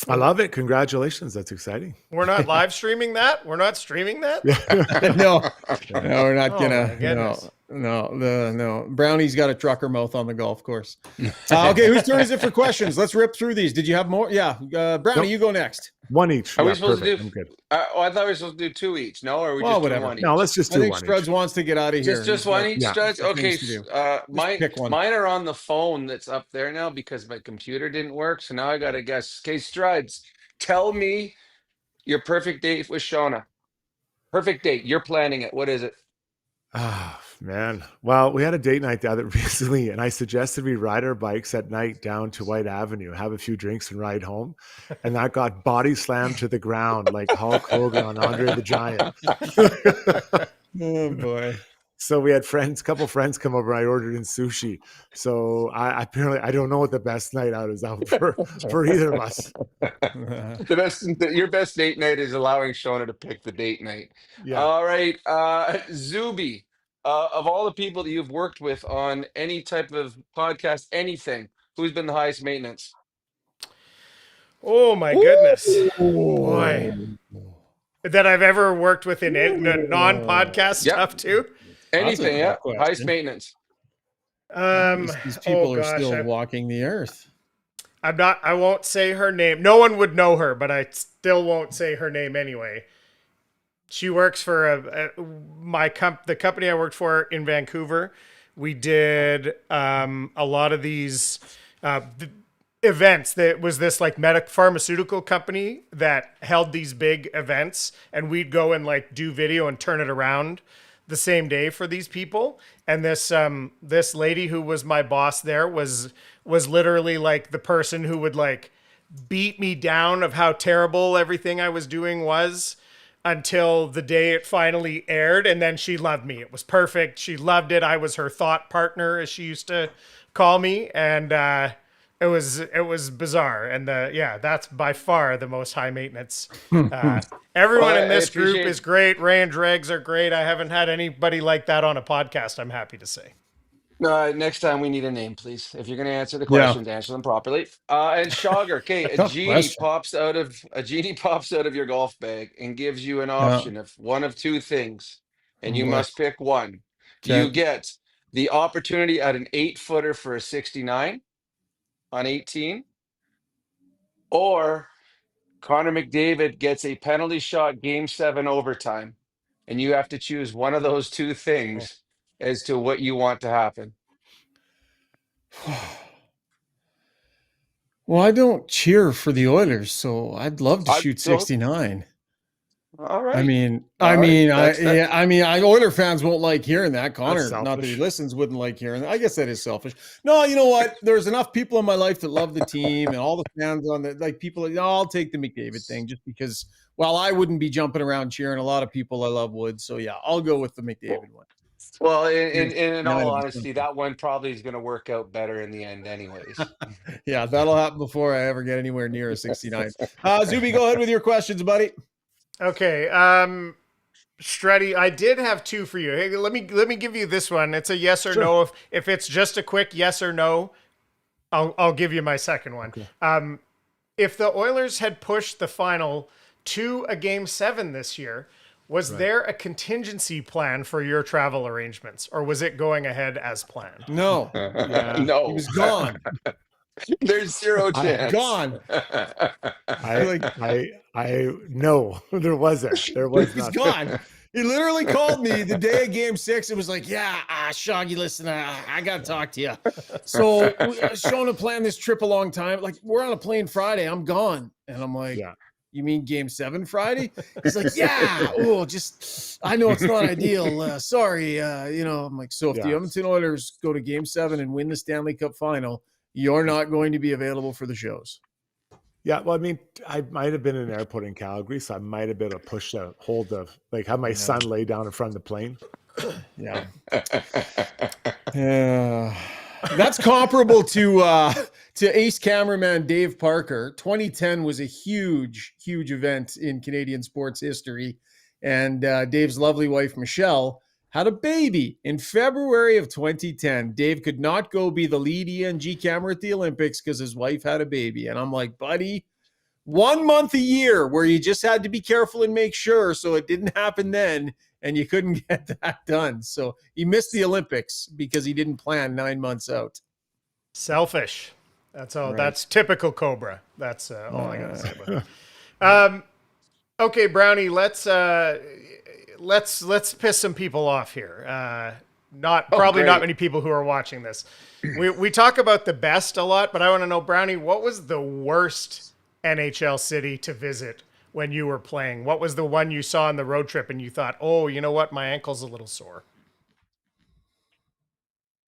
I love it. Congratulations. That's exciting. We're not live streaming that? We're not streaming that? No, we're not gonna. No. No. Brownie's got a trucker mouth on the golf course. Okay, whose turn is it for questions? Let's rip through these. Did you have more? Yeah, Brownie, you go next. One each. Are we supposed perfect. to do? I'm good. I thought we were supposed to do two each. No, or are we just doing one each? No, let's just do one. one I think Struds each. wants to get out of here. Just one each, yeah. Struds? Okay, mine are on the phone that's up there now because my computer didn't work. So now I got to guess. Okay, Struds, tell me your perfect date with Shauna. Perfect date. You're planning it. What is it? Oh, man. Well, we had a date night the other recently, and I suggested we ride our bikes at night down to White Avenue, have a few drinks, and ride home. And that got body slammed to the ground like Hulk Hogan on Andre the Giant. Oh, boy. So we had a couple friends come over. I ordered in sushi. So I apparently, I don't know what the best night out is out for either of us. Your best date night is allowing Shauna to pick the date night. Yeah. All right. Zuby, of all the people that you've worked with on any type of podcast, anything, who's been the highest maintenance? Oh my goodness. Boy. That I've ever worked with in non-podcast stuff too? Anything, yeah. Highest maintenance. These people are still walking the earth. I won't say her name. No one would know her, but I still won't say her name anyway. She works for the company I worked for in Vancouver. We did a lot of these events. That was this like pharmaceutical company that held these big events, and we'd go and like do video and turn it around the same day for these people. And this lady who was my boss there was literally like the person who would like beat me down of how terrible everything I was doing was until the day it finally aired. And then she loved me. It was perfect. She loved it. I was her thought partner, as she used to call me. And it was bizarre. And that's by far the most high maintenance. Everyone in this group is great. Ray and Dregs are great. I haven't had anybody like that on a podcast, I'm happy to say. Next time we need a name, please. If you're going to answer the questions, answer them properly. And Shogger, okay, a genie pops out of your golf bag and gives you an option of one of two things, and you must pick one. Okay. You get the opportunity at an 8-footer for a 69 on 18, or Connor McDavid gets a penalty shot game 7 overtime, and you have to choose one of those two things as to what you want to happen. Well, I don't cheer for the Oilers, so I'd love to shoot So, 69. all right. I mean, That's- Oiler fans won't like hearing that. Connor, That's not that he selfish. listens, wouldn't like hearing that. I guess that is selfish. No, you know what? There's enough people in my life that love the team, and all the fans on the people. I'll take the McDavid thing just because. Well, I wouldn't be jumping around cheering. A lot of people I love would. So yeah, I'll go with the McDavid one. Well, in Nine all of honesty, them. that one probably is going to work out better in the end, anyways. Yeah, that'll happen before I ever get anywhere near a 69. Zuby, go ahead with your questions, buddy. Okay. Struddy, I did have two for you. Hey, let me give you this one. It's a yes or no. If it's just a quick yes or no, I'll give you my second one. Okay. If the Oilers had pushed the final to a game 7 this year, was there a contingency plan for your travel arrangements, or was it going ahead as planned? No, No, he was gone. There's zero chance. Gone. No, there wasn't. There was He's not. gone. He literally called me the day of game 6. It was like, yeah, Shoggy, listen, I got to talk to you. So I was showing to plan this trip a long time. Like, we're on a plane Friday. I'm gone. And I'm like, you mean game 7 Friday? He's like, yeah. Oh, just, I know it's not ideal. Sorry. I'm like, so if the Edmonton Oilers go to game 7 and win the Stanley Cup final, you're not going to be available for the shows. Yeah, well, I mean, I might have been in an airport in Calgary, so I might have been able to push the hold of, like, have my son lay down in front of the plane. Yeah. That's comparable to ace cameraman Dave Parker. 2010 was a huge event in Canadian sports history, and Dave's lovely wife Michelle had a baby in February of 2010. Dave could not go be the lead ENG camera at the Olympics because his wife had a baby. And I'm like, buddy, 1 month a year where you just had to be careful and make sure so it didn't happen then, and you couldn't get that done. So he missed the Olympics because he didn't plan 9 months out. Selfish. That's all. Right. That's typical Cobra. That's all I got to say about it. Okay, Brownie, let's piss some people off here. Probably not many people who are watching this. We talk about the best a lot, but I want to know, Brownie, what was the worst NHL city to visit when you were playing? What was the one you saw on the road trip and you thought, oh, you know what, my ankle's a little sore?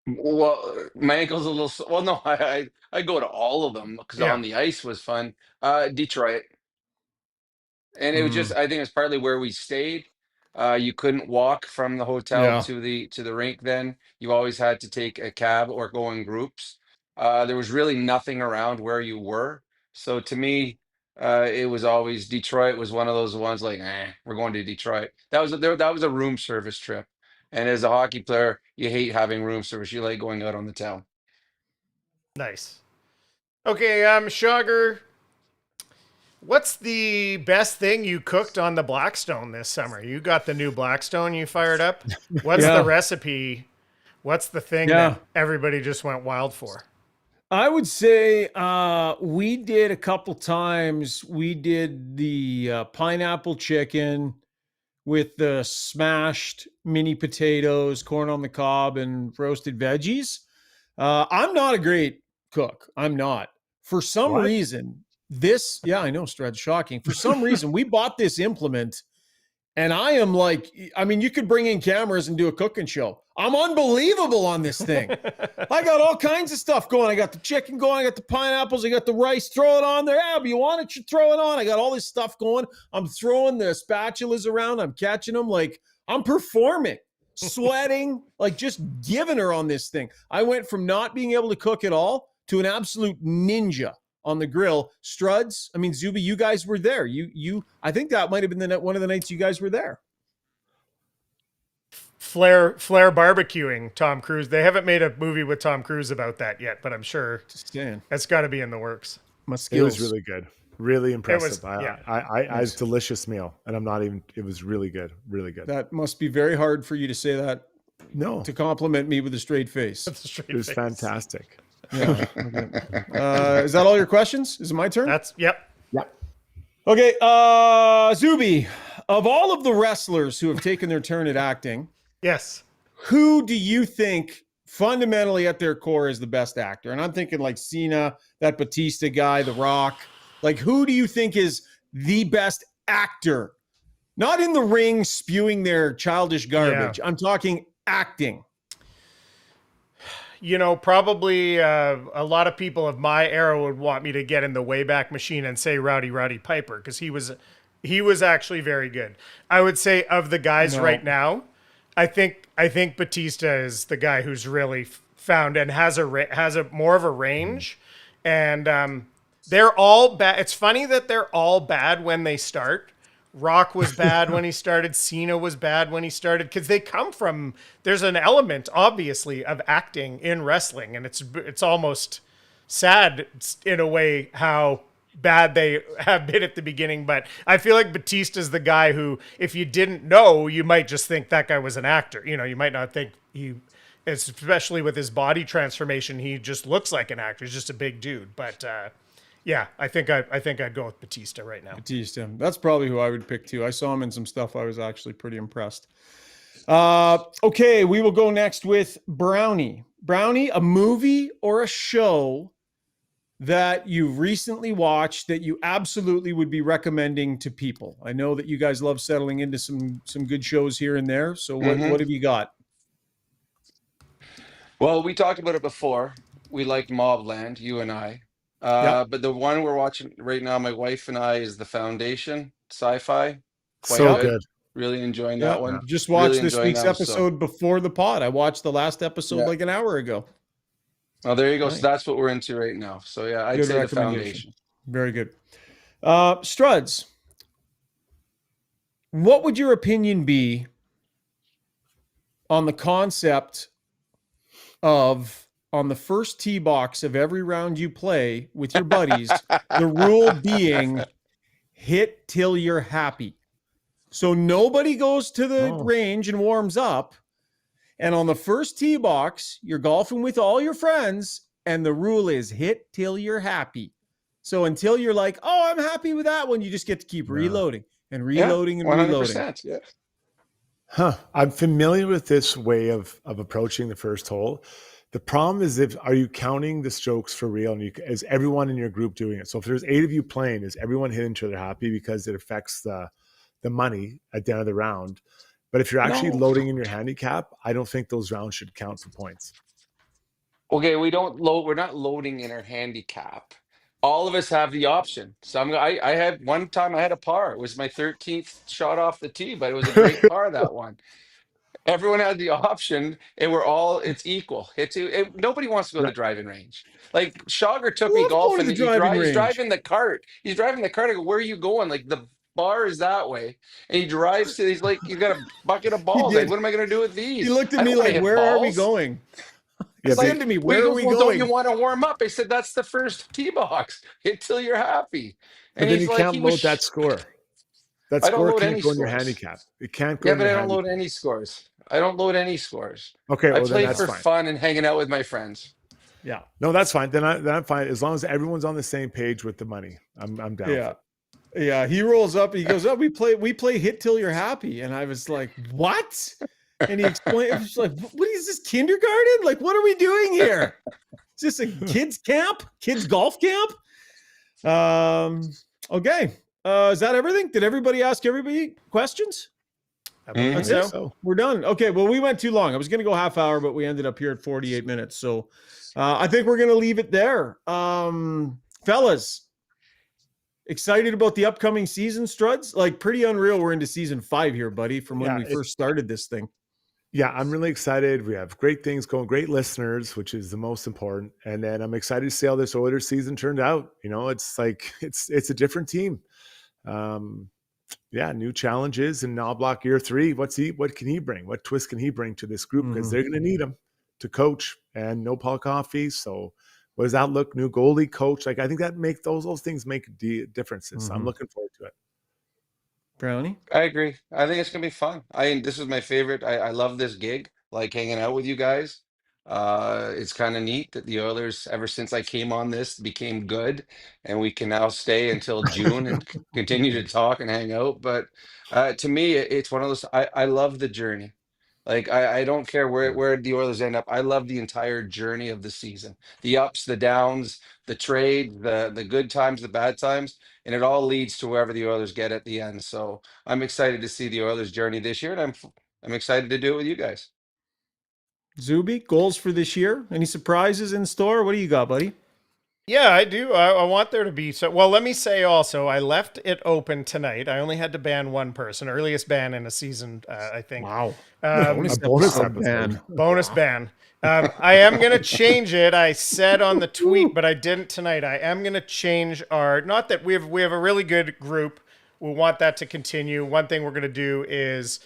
Well, my ankle's a little. Well, no, I go to all of them because on the ice was fun. Detroit, and it was just. I think it's partly where we stayed. You couldn't walk from the hotel to the rink. Then you always had to take a cab or go in groups. There was really nothing around where you were. So to me, it was always Detroit was one of those ones like, we're going to Detroit. That was a room service trip. And as a hockey player, you hate having room service. You like going out on the town. Nice. Okay, Shogger, what's the best thing you cooked on the Blackstone this summer? You got the new Blackstone you fired up. What's the recipe? What's the thing that everybody just went wild for? I would say we did a couple times. We did the pineapple chicken with the smashed mini potatoes, corn on the cob, and roasted veggies. I'm not a great cook. I'm not. For some reason, I know, Stretch, shocking. For some reason, we bought this implement, and I am like, I mean, you could bring in cameras and do a cooking show. I'm unbelievable on this thing. I got all kinds of stuff going. I got the chicken going. I got the pineapples. I got the rice. Throw it on there. Yeah, but you want it, you throw it on. I got all this stuff going. I'm throwing the spatulas around. I'm catching them. Like, I'm performing, sweating, like just giving her on this thing. I went from not being able to cook at all to an absolute ninja on the grill. Struds, I mean, Zuby, you guys were there. I think that might have been one of the nights you guys were there. Flair barbecuing Tom Cruise. They haven't made a movie with Tom Cruise about that yet, but I'm sure that's got to be in the works. My skills. It was really good. Really impressive. It was, I was a delicious meal, and it was really good. Really good. That must be very hard for you to say that. No. To compliment me with a straight face. It was fantastic. Yeah. Is that all your questions? Is it my turn? Yep. Okay, Zuby, of all of the wrestlers who have taken their turn at acting, Yes. who do you think fundamentally at their core is the best actor? And I'm thinking like Cena, that Batista guy, The Rock. Like, who do you think is the best actor? Not in the ring spewing their childish garbage. I'm talking acting. You know, probably a lot of people of my era would want me to get in the Wayback Machine and say Roddy Piper, because he was actually very good. I would say of the guys right now, I think Batista is the guy who's really found and has a more of a range, and they're all bad. It's funny that they're all bad when they start. Rock was bad when he started. Cena was bad when he started, because they come from. There's an element, obviously, of acting in wrestling, and it's almost sad in a way how bad they have been at the beginning. But I feel like Batista's the guy who, if you didn't know, you might just think that guy was an actor. You know, you might not think he, especially with his body transformation, he just looks like an actor. He's just a big dude, but. Yeah, I think I'd go with Batista right now. Batista. That's probably who I would pick too. I saw him in some stuff. I was actually pretty impressed. Okay, we will go next with Brownie. Brownie, a movie or a show that you've recently watched that you absolutely would be recommending to people. I know that you guys love settling into some good shows here and there. So what have you got? Well, we talked about it before. We liked Mobland, you and I. But the one we're watching right now, my wife and I, is The Foundation, sci-fi. Quite So good. good. Really enjoying that one. Just watched Really this enjoying week's that, episode before the pod. I watched the last episode like an hour ago. Oh, there you go. Nice. So that's what we're into right now. So yeah, I'd Good say The recommendation. Foundation. Very good. Struds, what would your opinion be on the concept of, on the first tee box of every round you play with your buddies, the rule being hit till you're happy? So nobody goes to the range and warms up. And on the first tee box, you're golfing with all your friends, and the rule is hit till you're happy. So until you're like, oh, I'm happy with that one, you just get to keep reloading and reloading and 100%, reloading. Yeah. Huh. I'm familiar with this way of approaching the first hole. The problem is, are you counting the strokes for real? And is everyone in your group doing it? So if there's 8 of you playing, is everyone hitting each other happy, because it affects the money at the end of the round? But if you're actually loading in your handicap, I don't think those rounds should count for points. Okay, we're not loading in our handicap. All of us have the option. I had one time I had a par. It was my 13th shot off the tee, but it was a great par, that one. Everyone had the option, and it's equal. Nobody wants to go to the driving range. Like, Schauger took me golfing. He's driving the cart. He's driving the cart. I go, where are you going? Like, the bar is that way. And he drives to, he's like, you got a bucket of balls. Like, what am I going to do with these? He looked at me like, where are we going? He said to me, where are we going? Don't you want to warm up? I said, that's the first tee box. Hit till you're happy. And then you can't load that score. That score can't go in your handicap. It can't go in your handicap. Yeah, but I don't load any scores. I don't load any scores. Okay, I play for fun and hanging out with my friends. Yeah. No, that's fine. Then I'm fine. As long as everyone's on the same page with the money, I'm down. Yeah. Yeah. He rolls up and he goes, oh, we play hit till you're happy. And I was like, what? And he explained, I was like, what is this, kindergarten? Like, what are we doing here? Is this a kids camp? Kids golf camp? Okay. Is that everything? Did everybody ask everybody questions? That's it. So we're done. Okay. Well, we went too long. I was going to go half hour, but we ended up here at 48 minutes. So I think we're going to leave it there. Fellas, excited about the upcoming season, Struds? Like, pretty unreal. We're into season 5 here, buddy, from when we first started this thing. Yeah, I'm really excited. We have great things going, great listeners, which is the most important. And then I'm excited to see how this Oilers season turned out. You know, it's like, it's a different team. New challenges in Knobloch year 3. What can he bring? What twist can he bring to this group? Because they're going to need him to coach, and no Paul Coffey. So what does that look? New goalie coach. Like, I think that those things make differences. So I'm looking forward to it. Brownie? I agree. I think it's going to be fun. This is my favorite. I love this gig, like hanging out with you guys. It's kind of neat that the Oilers, ever since I came on this, became good, and we can now stay until June and continue to talk and hang out. But to me, it's one of those. I love the journey. Like I don't care where the Oilers end up. I love the entire journey of the season, the ups, the downs, the trade, the good times, the bad times, and it all leads to wherever the Oilers get at the end. So I'm excited to see the Oilers journey this year, and I'm excited to do it with you guys. Zuby, goals for this year? Any surprises in store? What do you got, buddy? Yeah, I do. I want there to be so. Well, let me say also, I left it open tonight. I only had to ban one person, earliest ban in a season, I think. Wow. Bonus episode. ban. Bonus ban. I am going to change it. I said on the tweet, but I didn't tonight. I am going to change our, not that we have a really good group. We want that to continue. One thing we're going to do is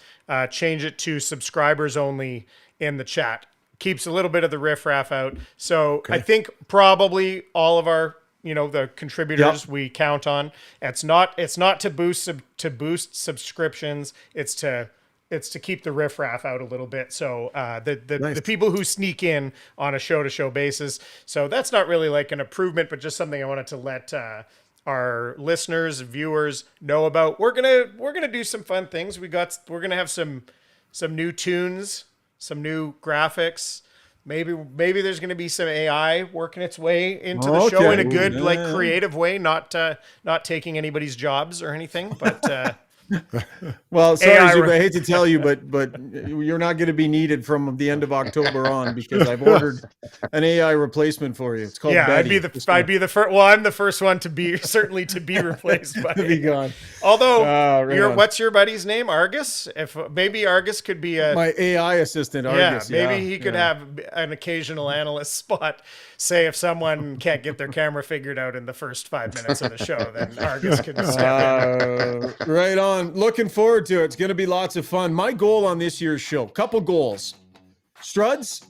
change it to subscribers only in the chat. Keeps a little bit of the riffraff out. So I think probably all of our, the contributors we count on. It's not to boost subscriptions. It's to keep the riffraff out a little bit. So the people who sneak in on a show-to-show basis. So that's not really like an improvement, but just something I wanted to let our listeners, viewers know about. We're gonna do some fun things. We're gonna have some new tunes, some new graphics. Maybe there's going to be some AI working its way into the show in a good, creative way, not taking anybody's jobs or anything. But well, sorry, Zuba, I hate to tell you, but you're not going to be needed from the end of October on, because I've ordered an AI replacement for you. It's called Betty. I'd be the first. Well, I'm the first one to be replaced by to be gone. Although, what's your buddy's name? Argus. If maybe Argus could be my AI assistant. Argus. Maybe he could have an occasional analyst spot. Say if someone can't get their camera figured out in the first 5 minutes of the show, then Argus can step in. Right on. Looking forward to it. It's going to be lots of fun. My goal on this year's show, couple goals. Struds,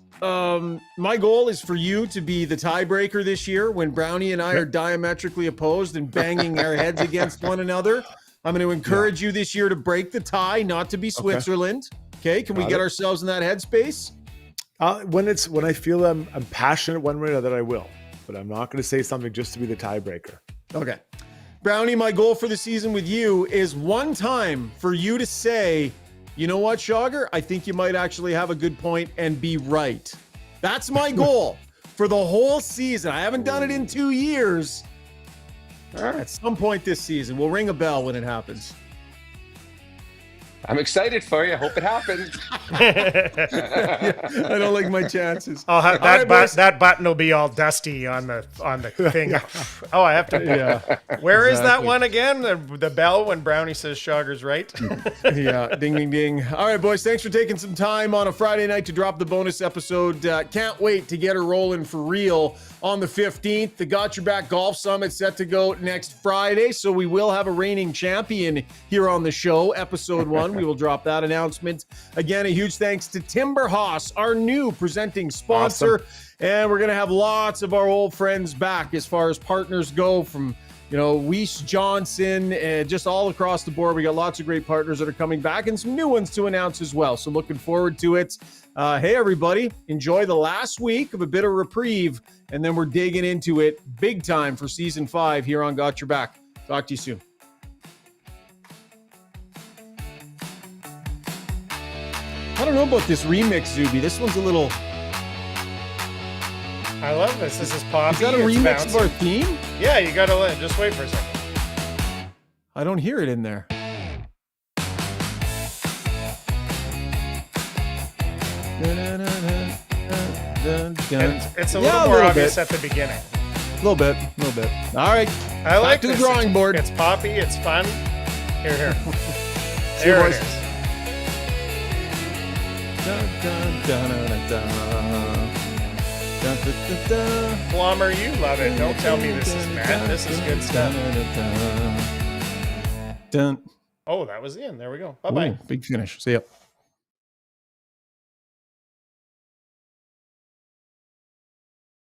my goal is for you to be the tiebreaker this year when Brownie and I are diametrically opposed and banging our heads against one another. I'm going to encourage you this year to break the tie, not to be Switzerland. Okay, can we get ourselves in that headspace? When I feel I'm passionate one way or another, I will. But I'm not going to say something just to be the tiebreaker. Okay. Brownie, my goal for the season with you is one time for you to say, you know what, Shogger? I think you might actually have a good point and be right. That's my goal for the whole season. I haven't done it in 2 years. At some point this season, we'll ring a bell when it happens. I'm excited for you. I hope it happens. I don't like my chances. That button will be all dusty on the thing. Oh, I have to. Yeah. Where is that one again? The bell when Brownie says Shogger's right. Yeah. Ding, ding, ding. All right, boys. Thanks for taking some time on a Friday night to drop the bonus episode. Can't wait to get her rolling for real on the 15th. The Got Your Back Golf Summit set to go next Friday. So we will have a reigning champion here on the show. Episode 1. We will drop that announcement. Again, a huge thanks to Timber Haas, our new presenting sponsor. Awesome. And we're going to have lots of our old friends back as far as partners go, from Weiss Johnson, and just all across the board. We got lots of great partners that are coming back and some new ones to announce as well. So looking forward to it. Hey, everybody, enjoy the last week of a bit of reprieve, and then we're digging into it big time for season 5 here on Got Your Back. Talk to you soon. I don't know about this remix, Zuby. This one's a little... I love this. This is poppy. Is that a remix of our theme? Yeah, you got to just wait for a second. I don't hear it in there. It's a little more obvious at the beginning. A little bit. All right. I like back to the drawing board. It's poppy. It's fun. Here. There it is. Plumber, you love it. Don't tell me this is bad. This is good stuff. Oh, that was the end. There we go. Bye-bye. Ooh, big finish. See ya.